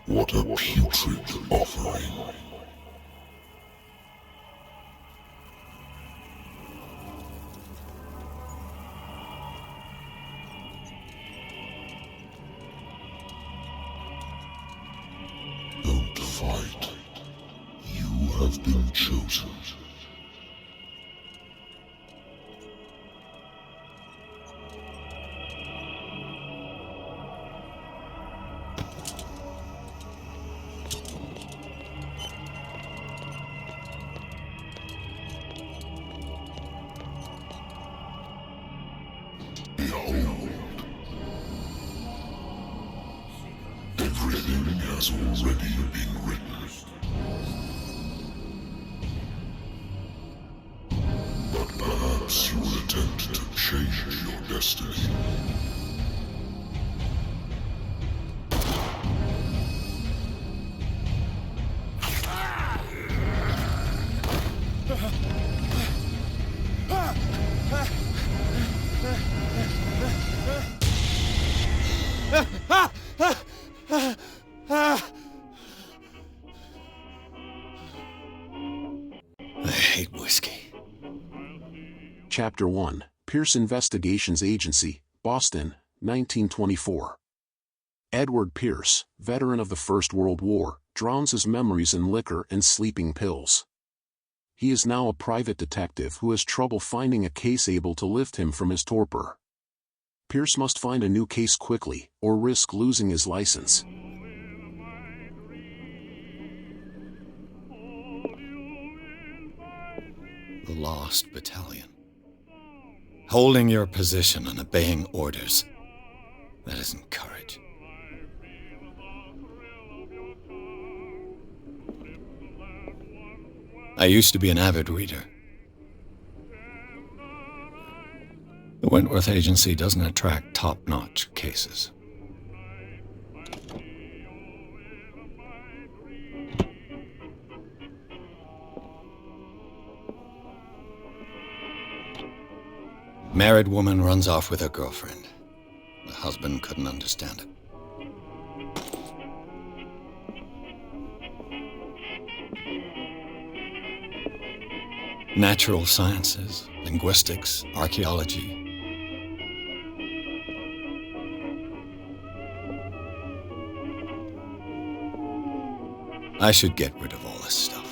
What a putrid offering. Don't fight. You have been chosen. Behold, everything has already been written. But perhaps you will attempt to change your destiny. I hate whiskey. Chapter 1, Pierce Investigations Agency, Boston, 1924. Edward Pierce, veteran of the First World War, drowns his memories in liquor and sleeping pills. He is now a private detective who has trouble finding a case able to lift him from his torpor. Pierce must find a new case quickly, or risk losing his license. The Lost Battalion. Holding your position and obeying orders. That isn't courage. I used to be an avid reader. The Wentworth Agency doesn't attract top-notch cases. Married woman runs off with her girlfriend. The husband couldn't understand it. Natural sciences, linguistics, archaeology. I should get rid of all this stuff.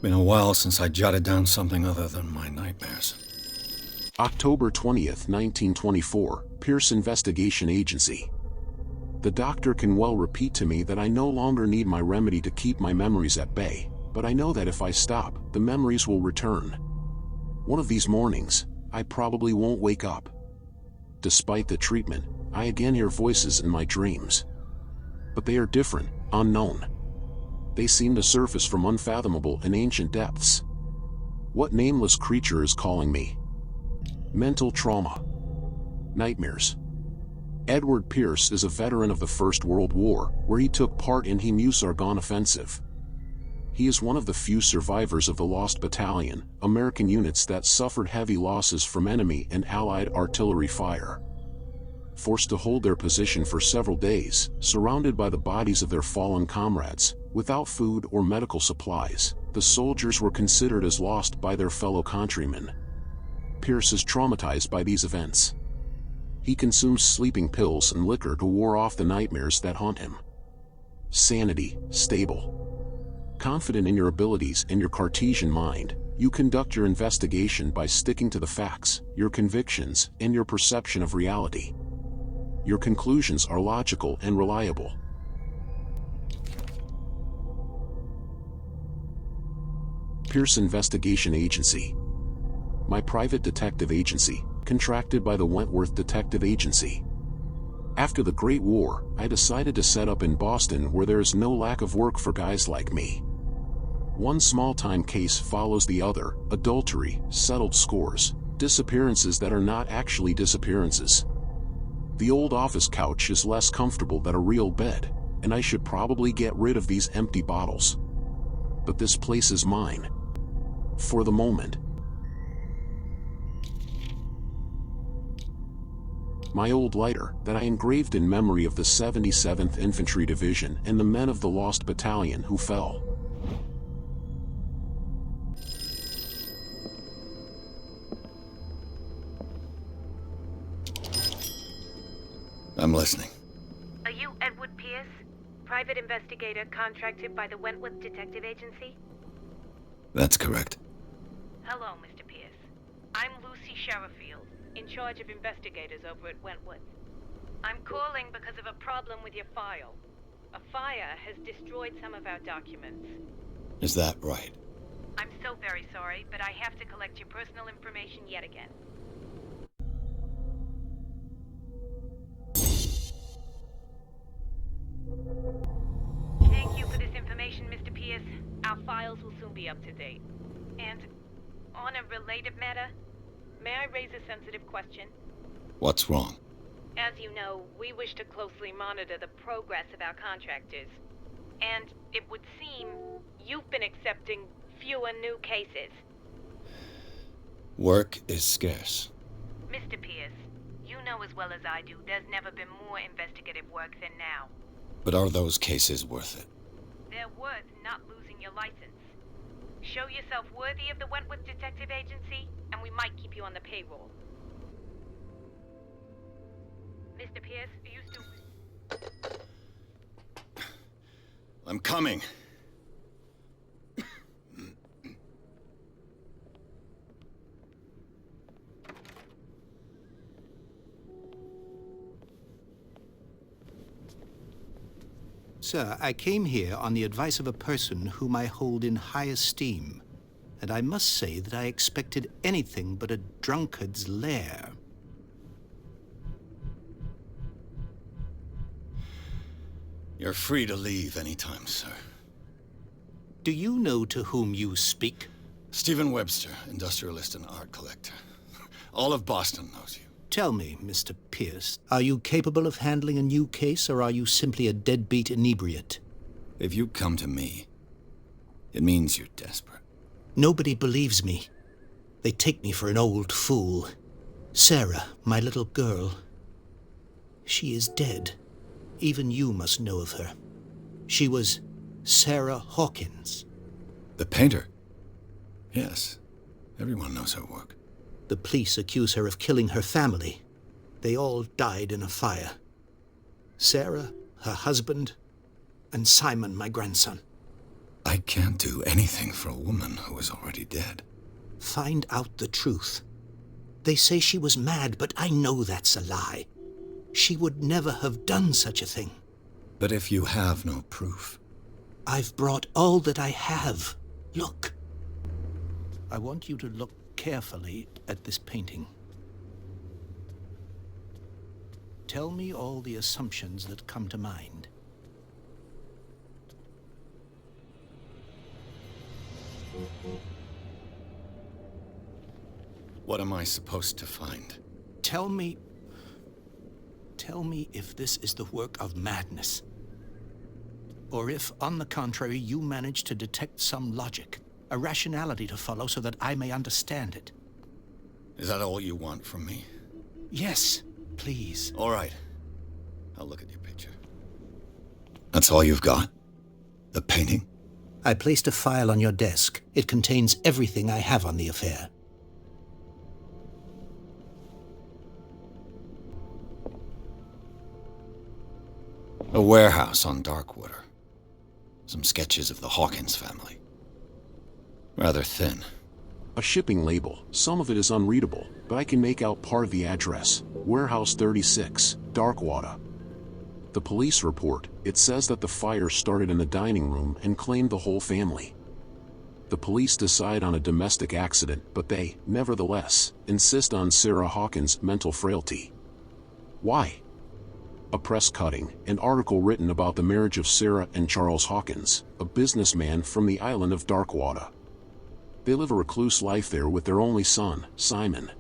Been a while since I jotted down something other than my nightmares. October 20th, 1924, Pierce Investigation Agency. The doctor can well repeat to me that I no longer need my remedy to keep my memories at bay, but I know that if I stop, the memories will return. One of these mornings, I probably won't wake up. Despite the treatment, I again hear voices in my dreams. But they are different, unknown. They seem to surface from unfathomable and ancient depths. What nameless creature is calling me? Mental trauma. Nightmares. Edward Pierce is a veteran of the First World War, where he took part in the Meuse-Argonne offensive. He is one of the few survivors of the Lost Battalion, American units that suffered heavy losses from enemy and Allied artillery fire. Forced to hold their position for several days, surrounded by the bodies of their fallen comrades, without food or medical supplies, the soldiers were considered as lost by their fellow countrymen. Pierce is traumatized by these events. He consumes sleeping pills and liquor to ward off the nightmares that haunt him. Sanity, stable. Confident in your abilities and your Cartesian mind, you conduct your investigation by sticking to the facts, your convictions, and your perception of reality. Your conclusions are logical and reliable. Pierce Investigation Agency. My private detective agency, contracted by the Wentworth Detective Agency. After the Great War, I decided to set up in Boston where there is no lack of work for guys like me. One small-time case follows the other: adultery, settled scores, disappearances that are not actually disappearances. The old office couch is less comfortable than a real bed, and I should probably get rid of these empty bottles. But this place is mine. For the moment. My old lighter, that I engraved in memory of the 77th Infantry Division and the men of the Lost Battalion who fell. I'm listening. Are you Edward Pierce, private investigator contracted by the Wentworth Detective Agency? That's correct. Hello, Mr. Pierce. I'm Lucy Sherrifield, in charge of investigators over at Wentworth. I'm calling because of a problem with your file. A fire has destroyed some of our documents. Is that right? I'm so very sorry, but I have to collect your personal information yet again. Thank you for this information, Mr. Pierce. Our files will soon be up to date. And on a related matter, may I raise a sensitive question? What's wrong? As you know, we wish to closely monitor the progress of our contractors. And it would seem you've been accepting fewer new cases. Work is scarce. Mr. Pierce, you know as well as I do, there's never been more investigative work than now. But are those cases worth it? They're worth not losing your license. Show yourself worthy of the Wentworth Detective Agency, and we might keep you on the payroll. Mr. Pierce, are you still... I'm coming. Sir, I came here on the advice of a person whom I hold in high esteem, and I must say that I expected anything but a drunkard's lair. You're free to leave anytime, sir. Do you know to whom you speak? Stephen Webster, industrialist and art collector. All of Boston knows you. Tell me, Mr. Pierce, are you capable of handling a new case, or are you simply a deadbeat inebriate? If you come to me, it means you're desperate. Nobody believes me. They take me for an old fool. Sarah, my little girl, she is dead. Even you must know of her. She was Sarah Hawkins. The painter? Yes. Everyone knows her work. The police accuse her of killing her family. They all died in a fire. Sarah, her husband, and Simon, my grandson. I can't do anything for a woman who is already dead. Find out the truth. They say she was mad, but I know that's a lie. She would never have done such a thing. But if you have no proof... I've brought all that I have. Look. I want you to look carefully at this painting. Tell me all the assumptions that come to mind. What am I supposed to find? Tell me if this is the work of madness. Or if, on the contrary, you manage to detect some logic, a rationality to follow so that I may understand it. Is that all you want from me? Yes, please. All right. I'll look at your picture. That's all you've got? The painting? I placed a file on your desk. It contains everything I have on the affair. A warehouse on Darkwater. Some sketches of the Hawkins family. Rather thin. A shipping label, some of it is unreadable, but I can make out part of the address, Warehouse 36, Darkwater. The police report, it says that the fire started in the dining room and claimed the whole family. The police decide on a domestic accident, but they, nevertheless, insist on Sarah Hawkins' mental frailty. Why? A press cutting, an article written about the marriage of Sarah and Charles Hawkins, a businessman from the island of Darkwater. They live a recluse life there with their only son, Simon.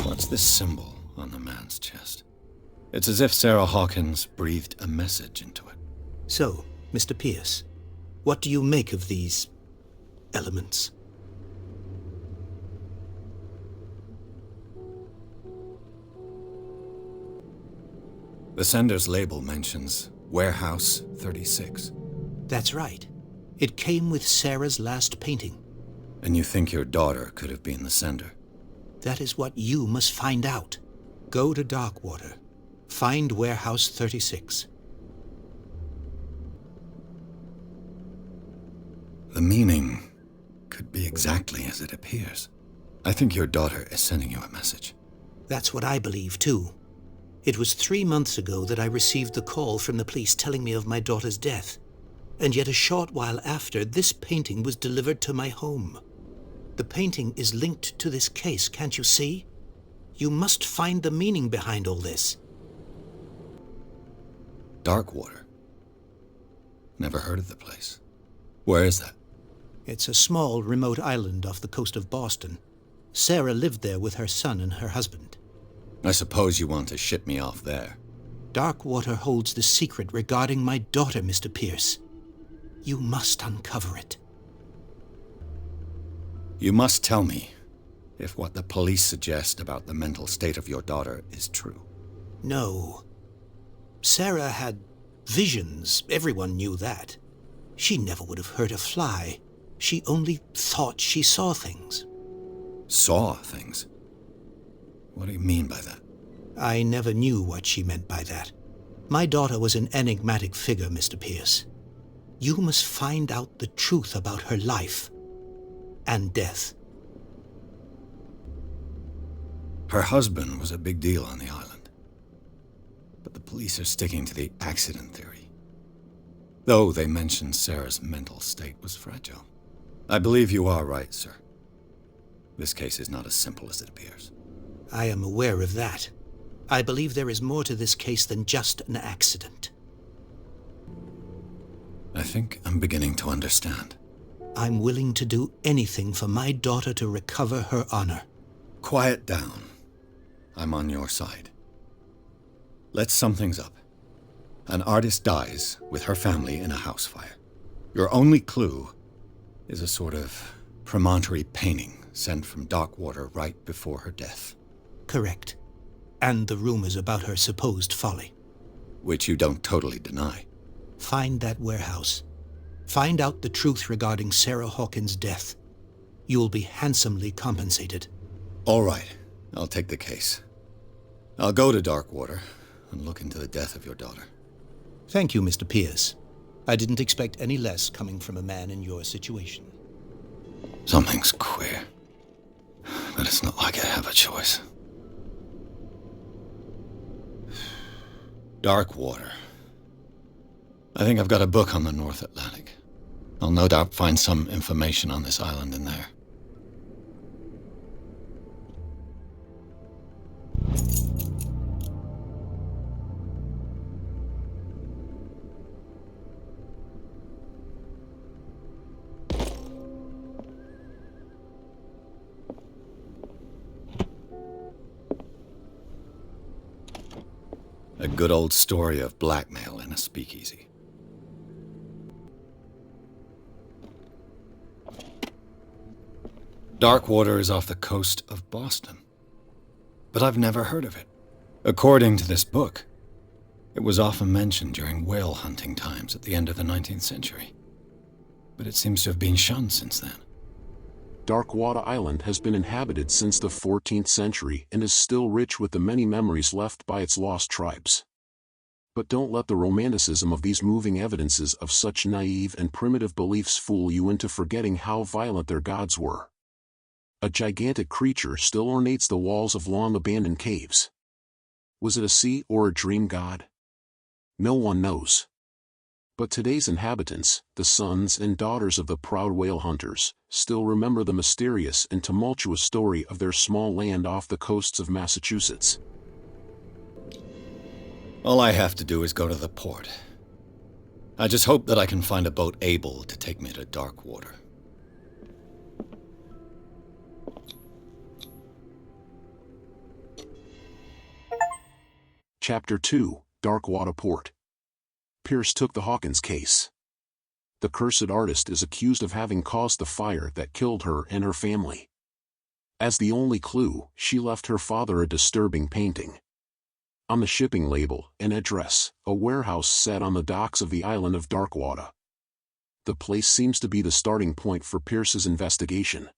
What's this symbol on the man's chest? It's as if Sarah Hawkins breathed a message into it. So, Mr. Pierce, what do you make of these elements? The sender's label mentions Warehouse 36. That's right. It came with Sarah's last painting. And you think your daughter could have been the sender? That is what you must find out. Go to Darkwater. Find Warehouse 36. The meaning could be exactly as it appears. I think your daughter is sending you a message. That's what I believe, too. It was 3 months ago that I received the call from the police telling me of my daughter's death. And yet a short while after, this painting was delivered to my home. The painting is linked to this case, can't you see? You must find the meaning behind all this. Darkwater? Never heard of the place. Where is that? It's a small, remote island off the coast of Boston. Sarah lived there with her son and her husband. I suppose you want to ship me off there. Darkwater holds the secret regarding my daughter, Mr. Pierce. You must uncover it. You must tell me if what the police suggest about the mental state of your daughter is true. No. Sarah had visions. Everyone knew that. She never would have hurt a fly. She only thought she saw things. Saw things? What do you mean by that? I never knew what she meant by that. My daughter was an enigmatic figure, Mr. Pierce. You must find out the truth about her life and death. Her husband was a big deal on the island. But the police are sticking to the accident theory. Though they mentioned Sarah's mental state was fragile. I believe you are right, sir. This case is not as simple as it appears. I am aware of that. I believe there is more to this case than just an accident. I think I'm beginning to understand. I'm willing to do anything for my daughter to recover her honor. Quiet down. I'm on your side. Let's sum things up. An artist dies with her family in a house fire. Your only clue is a sort of promontory painting sent from Darkwater right before her death. Correct. And the rumors about her supposed folly. Which you don't totally deny. Find that warehouse. Find out the truth regarding Sarah Hawkins' death. You'll be handsomely compensated. All right. I'll take the case. I'll go to Darkwater and look into the death of your daughter. Thank you, Mr. Pierce. I didn't expect any less coming from a man in your situation. Something's queer. But it's not like I have a choice. Darkwater. I think I've got a book on the North Atlantic. I'll no doubt find some information on this island in there. A good old story of blackmail in a speakeasy. Darkwater is off the coast of Boston. But I've never heard of it. According to this book, it was often mentioned during whale hunting times at the end of the 19th century. But it seems to have been shunned since then. Darkwater Island has been inhabited since the 14th century and is still rich with the many memories left by its lost tribes. But don't let the romanticism of these moving evidences of such naive and primitive beliefs fool you into forgetting how violent their gods were. A gigantic creature still ornates the walls of long-abandoned caves. Was it a sea or a dream god? No one knows. But today's inhabitants, the sons and daughters of the proud whale hunters, still remember the mysterious and tumultuous story of their small land off the coasts of Massachusetts. All I have to do is go to the port. I just hope that I can find a boat able to take me to Darkwater. Chapter 2, Darkwater Port. Pierce took the Hawkins case. The cursed artist is accused of having caused the fire that killed her and her family. As the only clue, she left her father a disturbing painting. On the shipping label, an address, a warehouse set on the docks of the island of Darkwater. The place seems to be the starting point for Pierce's investigation.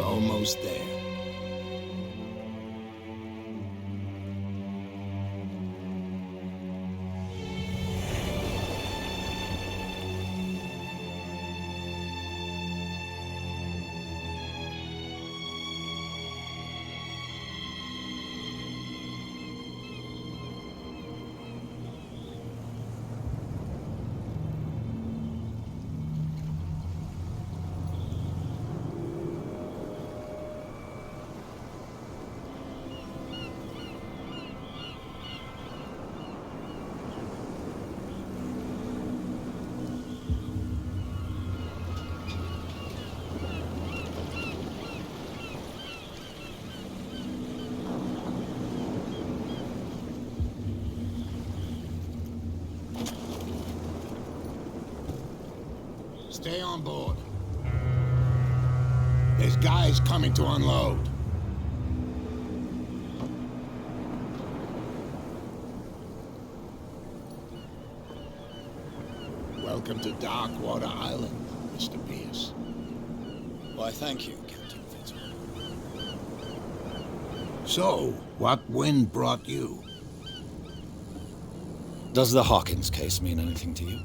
Almost there. Stay on board. There's guys coming to unload. Welcome to Darkwater Island, Mr. Pierce. Why, thank you, Captain Fitzgerald. So, what wind brought you? Does the Hawkins case mean anything to you?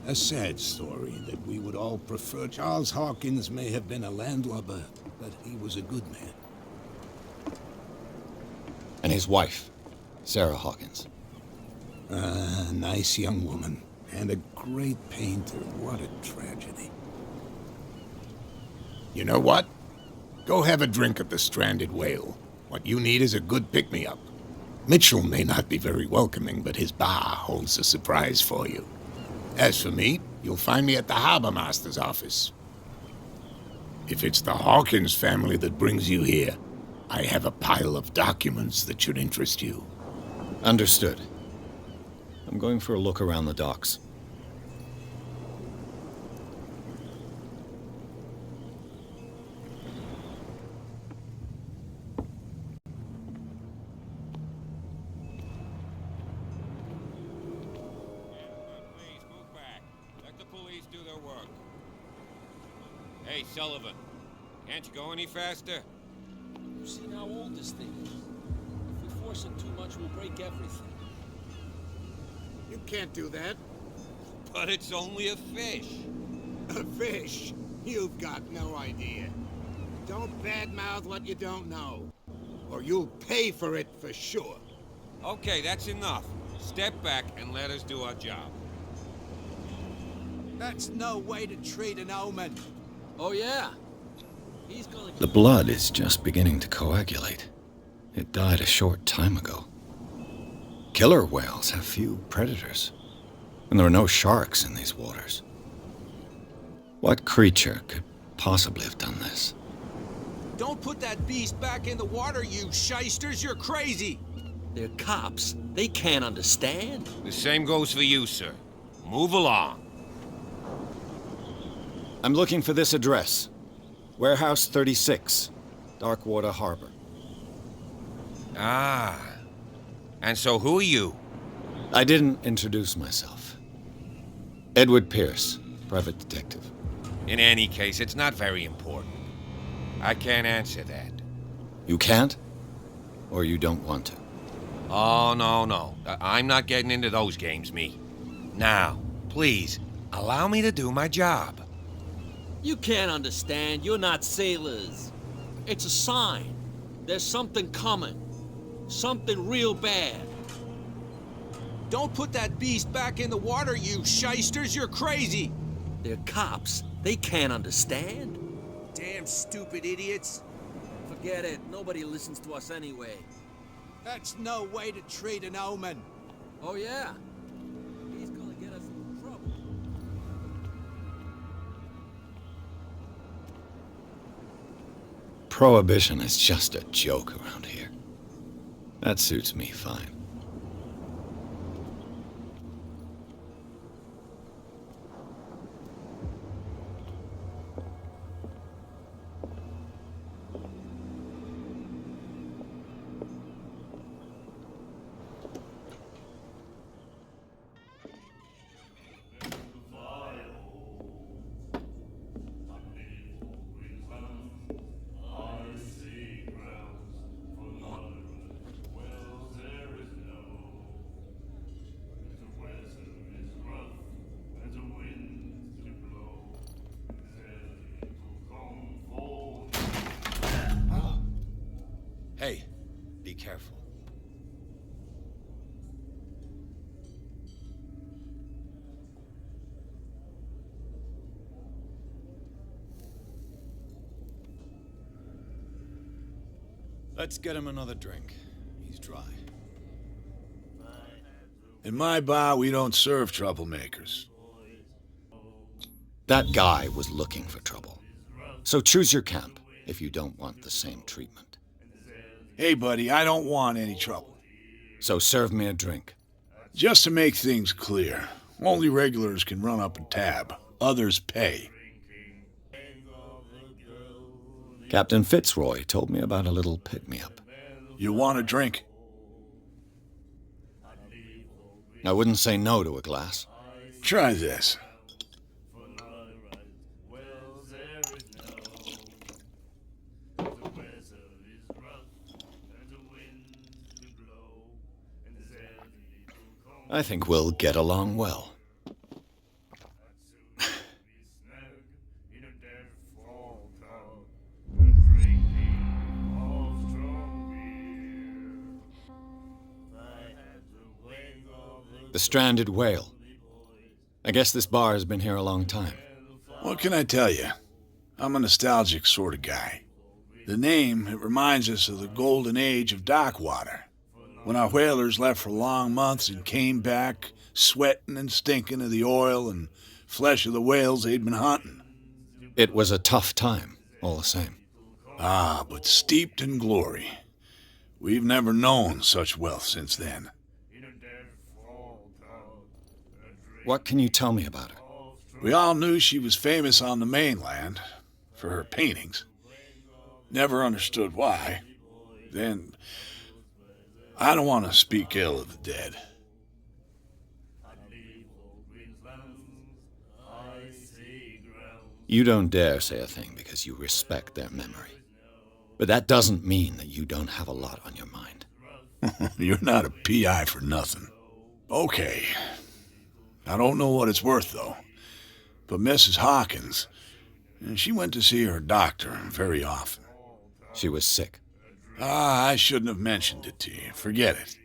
A sad story that we would all prefer. Charles Hawkins may have been a landlubber, but he was a good man. And his wife, Sarah Hawkins. A nice young woman, and a great painter. What a tragedy. You know what? Go have a drink at the Stranded Whale. What you need is a good pick-me-up. Mitchell may not be very welcoming, but his bar holds a surprise for you. As for me, you'll find me at the Harbor Master's office. If it's the Hawkins family that brings you here, I have a pile of documents that should interest you. Understood. I'm going for a look around the docks. Hey, Sullivan, can't you go any faster? You've seen how old this thing is. If we force it too much, we'll break everything. You can't do that. But it's only a fish. A fish? You've got no idea. Don't badmouth what you don't know, or you'll pay for it for sure. Okay, that's enough. Step back and let us do our job. That's no way to treat an omen. Oh, yeah? He's gonna... The blood is just beginning to coagulate. It died a short time ago. Killer whales have few predators, and there are no sharks in these waters. What creature could possibly have done this? Don't put that beast back in the water, you shysters. You're crazy. They're cops. They can't understand. The same goes for you, sir. Move along. I'm looking for this address. Warehouse 36, Darkwater Harbor. Ah. And so who are you? I didn't introduce myself. Edward Pierce, private detective. In any case, it's not very important. I can't answer that. You can't? Or you don't want to? Oh, no. I'm not getting into those games, me. Now, please, allow me to do my job. You can't understand. You're not sailors. It's a sign. There's something coming. Something real bad. Don't put that beast back in the water, you shysters. You're crazy. They're cops. They can't understand. Damn stupid idiots. Forget it. Nobody listens to us anyway. That's no way to treat an omen. Oh, yeah? He's gonna get us in trouble. Prohibition is just a joke around here. That suits me fine. Hey, be careful. Let's get him another drink. He's dry. In my bar, we don't serve troublemakers. That guy was looking for trouble. So choose your camp if you don't want the same treatment. Hey, buddy, I don't want any trouble. So serve me a drink. Just to make things clear, only regulars can run up a tab. Others pay. Captain Fitzroy told me about a little pick-me-up. You want a drink? I wouldn't say no to a glass. Try this. I think we'll get along well. The Stranded Whale. I guess this bar has been here a long time. What can I tell you? I'm a nostalgic sort of guy. The name, it reminds us of the golden age of Darkwater, when our whalers left for long months and came back sweating and stinking of the oil and flesh of the whales they'd been hunting. It was a tough time, all the same. Ah, but steeped in glory. We've never known such wealth since then. What can you tell me about her? We all knew she was famous on the mainland for her paintings. Never understood why. Then, I don't want to speak ill of the dead. You don't dare say a thing because you respect their memory. But that doesn't mean that you don't have a lot on your mind. You're not a PI for nothing. Okay. I don't know what it's worth, though. But Mrs. Hawkins, she went to see her doctor very often. She was sick. I shouldn't have mentioned it to you. Forget it.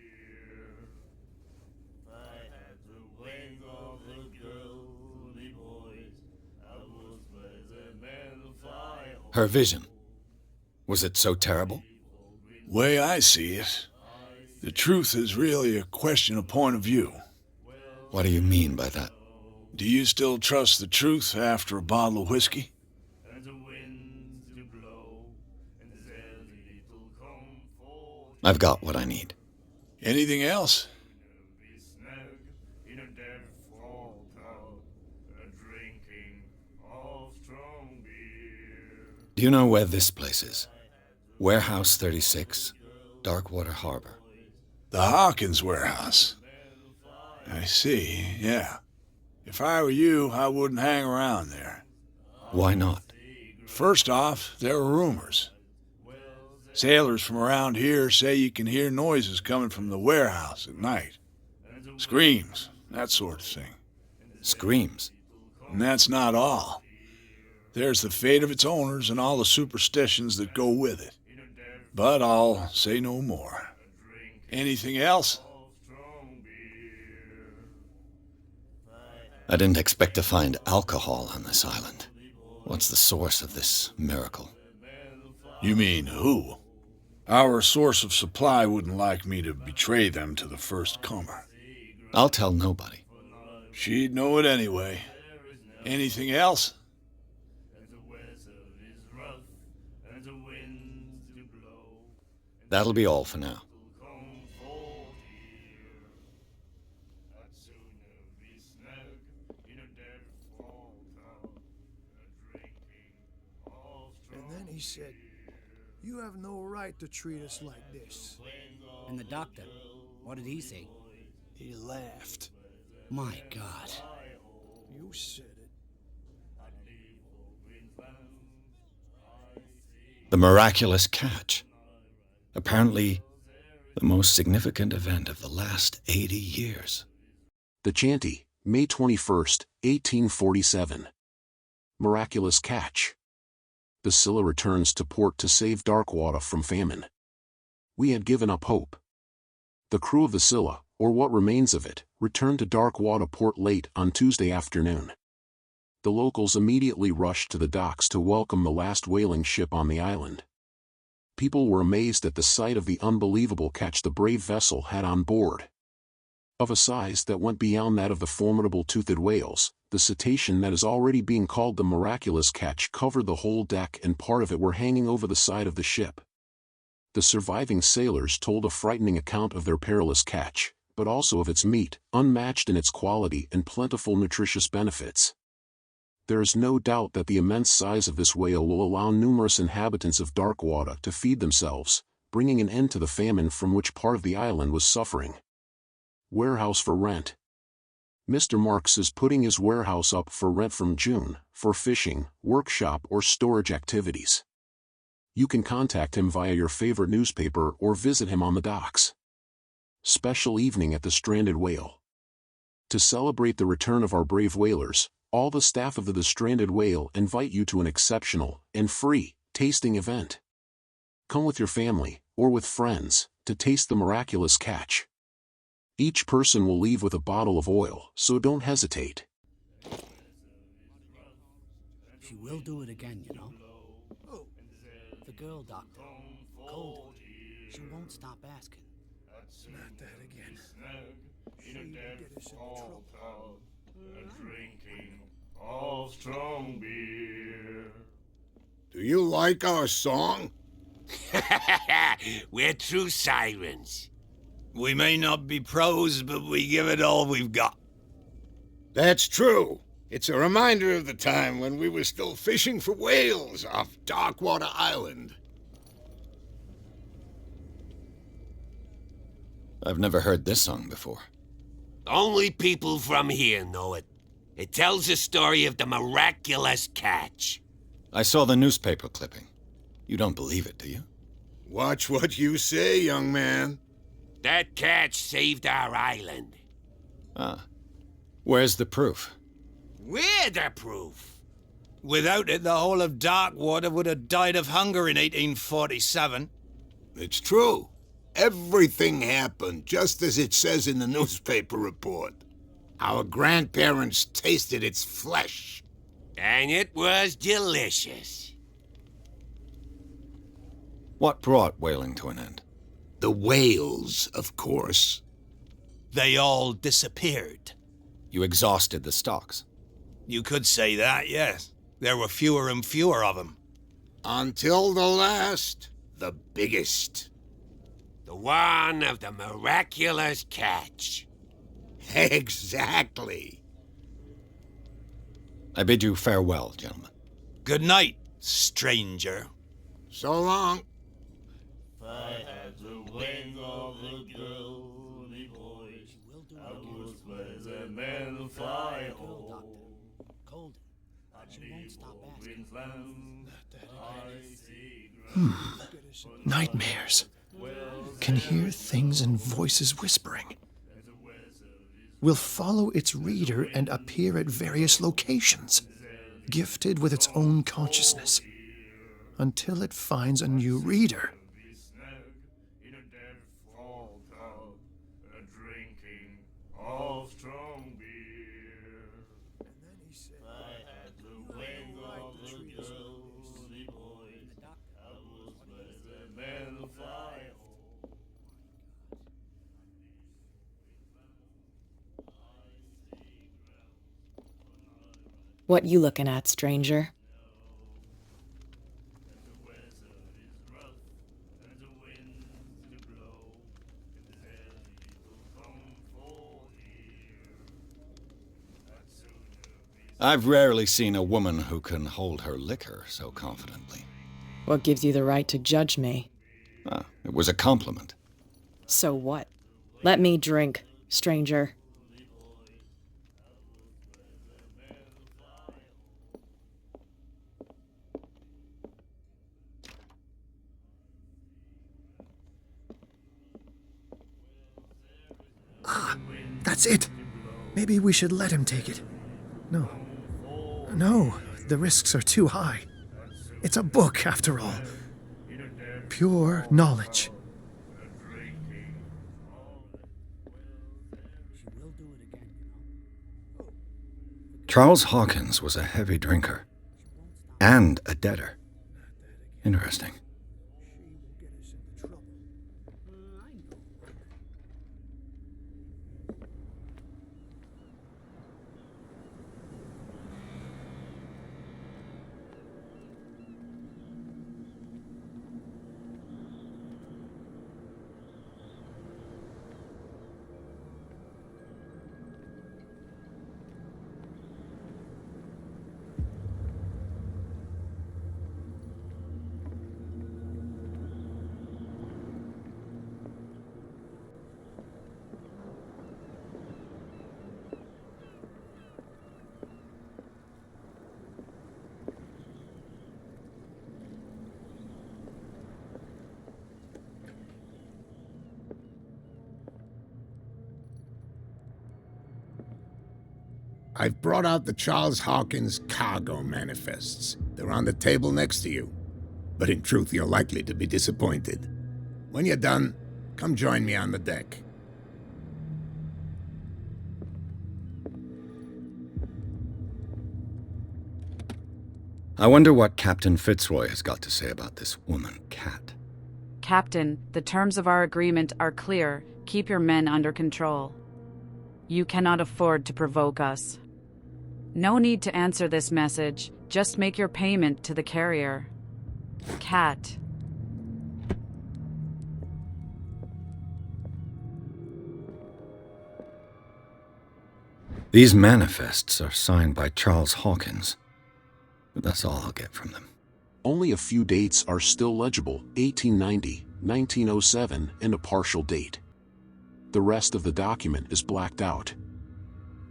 Her vision. Was it so terrible? Way I see it, the truth is really a question of point of view. What do you mean by that? Do you still trust the truth after a bottle of whiskey? I've got what I need. Anything else? Do you know where this place is? Warehouse 36, Darkwater Harbor. The Hawkins warehouse. I see, yeah. If I were you, I wouldn't hang around there. Why not? First off, there are rumors. Sailors from around here say you can hear noises coming from the warehouse at night. Screams, that sort of thing. Screams? And that's not all. There's the fate of its owners and all the superstitions that go with it. But I'll say no more. Anything else? I didn't expect to find alcohol on this island. What's the source of this miracle? You mean who? Our source of supply wouldn't like me to betray them to the first comer. I'll tell nobody. She'd know it anyway. Anything else? That'll be all for now. And then he said, "You have no right to treat us like this." And the doctor, what did he say? He laughed. My God. You said it. The miraculous catch. Apparently, the most significant event of the last 80 years. The Chanty, May 21st, 1847. Miraculous catch. The Scylla returns to port to save Darkwater from famine. We had given up hope. The crew of the Scylla, or what remains of it, returned to Darkwater port late on Tuesday afternoon. The locals immediately rushed to the docks to welcome the last whaling ship on the island. People were amazed at the sight of the unbelievable catch the brave vessel had on board. Of a size that went beyond that of the formidable toothed whales, the cetacean that is already being called the miraculous catch covered the whole deck and part of it were hanging over the side of the ship. The surviving sailors told a frightening account of their perilous catch, but also of its meat, unmatched in its quality and plentiful nutritious benefits. There is no doubt that the immense size of this whale will allow numerous inhabitants of Darkwater to feed themselves, bringing an end to the famine from which part of the island was suffering. Warehouse for rent. Mr. Marks is putting his warehouse up for rent from June, for fishing, workshop or storage activities. You can contact him via your favorite newspaper or visit him on the docks. Special evening at the Stranded Whale. To celebrate the return of our brave whalers, all the staff of the Stranded Whale invite you to an exceptional and free tasting event. Come with your family, or with friends, to taste the miraculous catch. Each person will leave with a bottle of oil, so don't hesitate. She will do it again, you know. The girl doctor, Golden, she won't stop asking. Not that again. She will get us in trouble. Drinking of strong beer. Do you like our song? We're true sirens. We may not be pros, but we give it all we've got. That's true. It's a reminder of the time when we were still fishing for whales off Darkwater Island. I've never heard this song before. Only people from here know it. It tells the story of the miraculous catch. I saw the newspaper clipping. You don't believe it, do you? Watch what you say, young man. That catch saved our island. Ah. Where's the proof? We're the proof. Without it, the whole of Darkwater would have died of hunger in 1847. It's true. Everything happened just as it says in the newspaper report. Our grandparents tasted its flesh. And it was delicious. What brought whaling to an end? The whales, of course. They all disappeared. You exhausted the stocks. You could say that, yes. There were fewer and fewer of them. Until the last, the biggest. The one of the miraculous catch. Exactly. I bid you farewell, gentlemen. Good night, stranger. So long. If I had the wings of the girly voice, I would raise a man to fly home. Cold. She won't stop asking. Nightmares. Can hear things and voices whispering. Will follow its reader and appear at various locations, gifted with its own consciousness, until it finds a new reader. What you looking at, stranger? I've rarely seen a woman who can hold her liquor so confidently. What gives you the right to judge me? Ah, it was a compliment. So what? Let me drink, stranger. Ah, that's it. Maybe we should let him take it. No. No, the risks are too high. It's a book, after all. Pure knowledge. Charles Hawkins was a heavy drinker. And a debtor. Interesting. I've brought out the Charles Hawkins cargo manifests. They're on the table next to you. But in truth, you're likely to be disappointed. When you're done, come join me on the deck. I wonder what Captain Fitzroy has got to say about this woman, Cat. Captain, the terms of our agreement are clear. Keep your men under control. You cannot afford to provoke us. No need to answer this message. Just make your payment to the carrier. Cat. These manifests are signed by Charles Hawkins. But that's all I'll get from them. Only a few dates are still legible: 1890, 1907, and a partial date. The rest of the document is blacked out.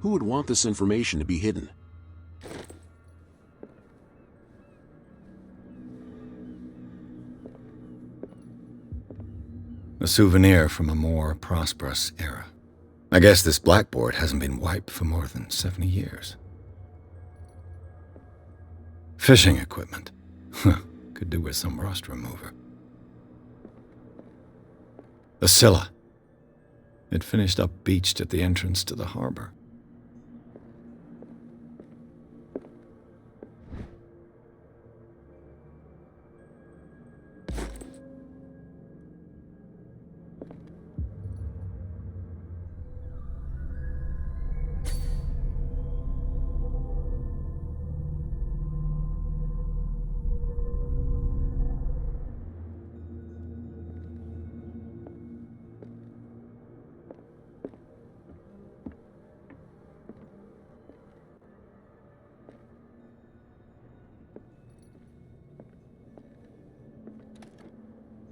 Who would want this information to be hidden? A souvenir from a more prosperous era. I guess this blackboard hasn't been wiped for more than 70 years. Fishing equipment. Could do with some rust remover. The Scylla. It finished up beached at the entrance to the harbor.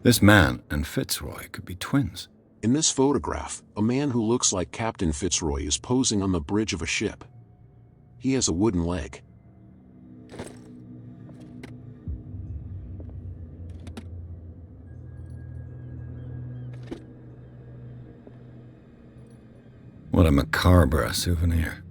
This man and Fitzroy could be twins. In this photograph, a man who looks like Captain Fitzroy is posing on the bridge of a ship. He has a wooden leg. What a macabre souvenir.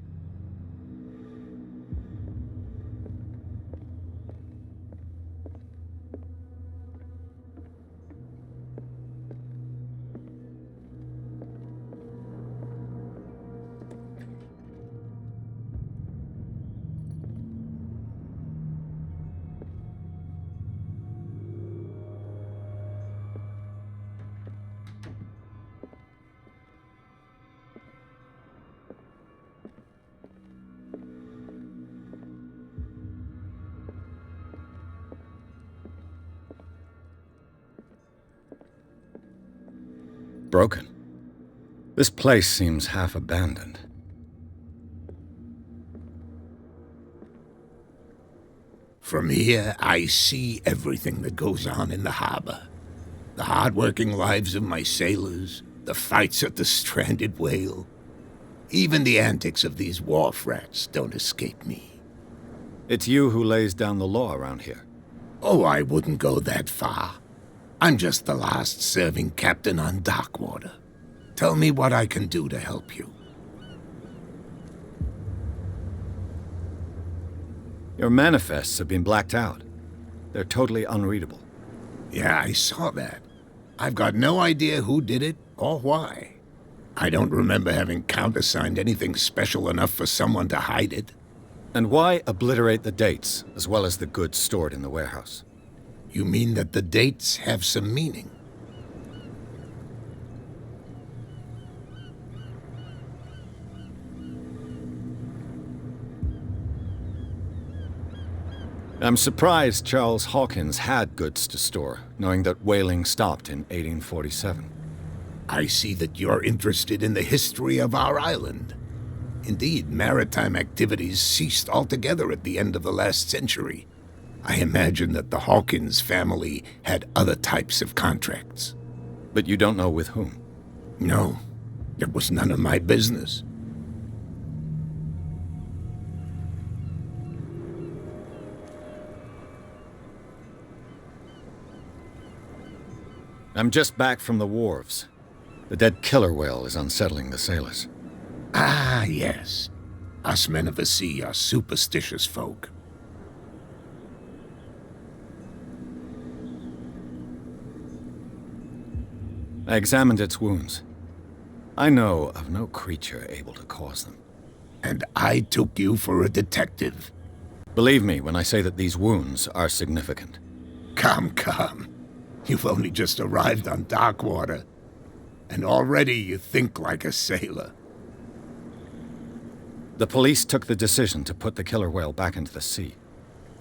Broken. This place seems half abandoned. From here, I see everything that goes on in the harbor. The hard-working lives of my sailors, the fights at the stranded whale. Even the antics of these wharf rats don't escape me. It's you who lays down the law around here. Oh, I wouldn't go that far. I'm just the last serving captain on Darkwater. Tell me what I can do to help you. Your manifests have been blacked out. They're totally unreadable. Yeah, I saw that. I've got no idea who did it or why. I don't remember having countersigned anything special enough for someone to hide it. And why obliterate the dates, as well as the goods stored in the warehouse? You mean that the dates have some meaning? I'm surprised Charles Hawkins had goods to store, knowing that whaling stopped in 1847. I see that you're interested in the history of our island. Indeed, maritime activities ceased altogether at the end of the last century. I imagine that the Hawkins family had other types of contracts. But you don't know with whom? No, it was none of my business. I'm just back from the wharves. The dead killer whale is unsettling the sailors. Ah, yes. Us men of the sea are superstitious folk. I examined its wounds. I know of no creature able to cause them. And I took you for a detective. Believe me when I say that these wounds are significant. Come. You've only just arrived on Darkwater, and already you think like a sailor. The police took the decision to put the killer whale back into the sea.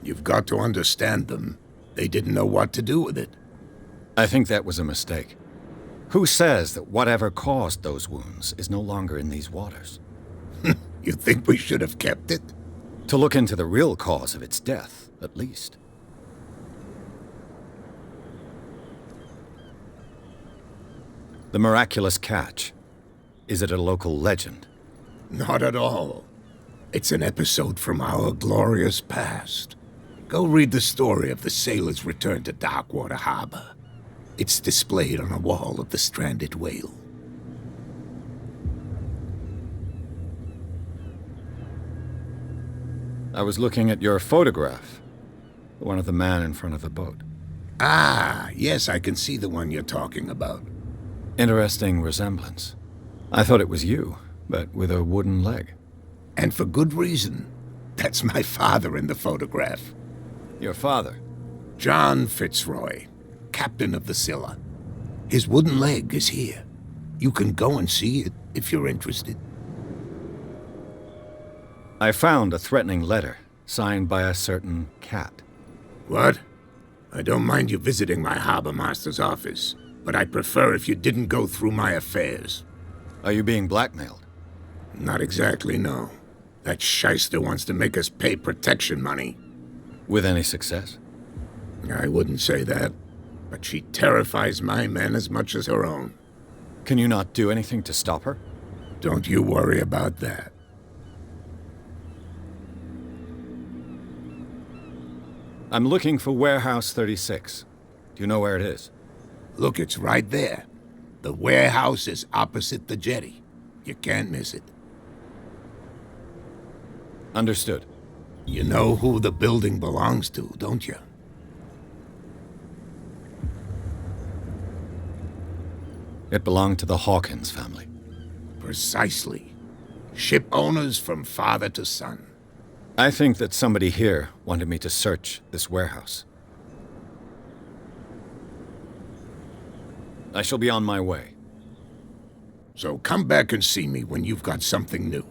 You've got to understand them. They didn't know what to do with it. I think that was a mistake. Who says that whatever caused those wounds is no longer in these waters? You think we should have kept it? To look into the real cause of its death, at least. The miraculous catch. Is it a local legend? Not at all. It's an episode from our glorious past. Go read the story of the sailors' return to Darkwater Harbor. It's displayed on a wall of the Stranded Whale. I was looking at your photograph. The one of the man in front of the boat. Ah, yes, I can see the one you're talking about. Interesting resemblance. I thought it was you, but with a wooden leg. And for good reason. That's my father in the photograph. Your father? John Fitzroy, captain of the Scylla. His wooden leg is here. You can go and see it if you're interested. I found a threatening letter, signed by a certain cat. What? I don't mind you visiting my harbor master's office, but I'd prefer if you didn't go through my affairs. Are you being blackmailed? Not exactly, no. That shyster wants to make us pay protection money. With any success? I wouldn't say that, but she terrifies my men as much as her own. Can you not do anything to stop her? Don't you worry about that. I'm looking for Warehouse 36. Do you know where it is? Look, it's right there. The warehouse is opposite the jetty. You can't miss it. Understood. You know who the building belongs to, don't you? It belonged to the Hawkins family. Precisely. Ship owners from father to son. I think that somebody here wanted me to search this warehouse. I shall be on my way. So come back and see me when you've got something new.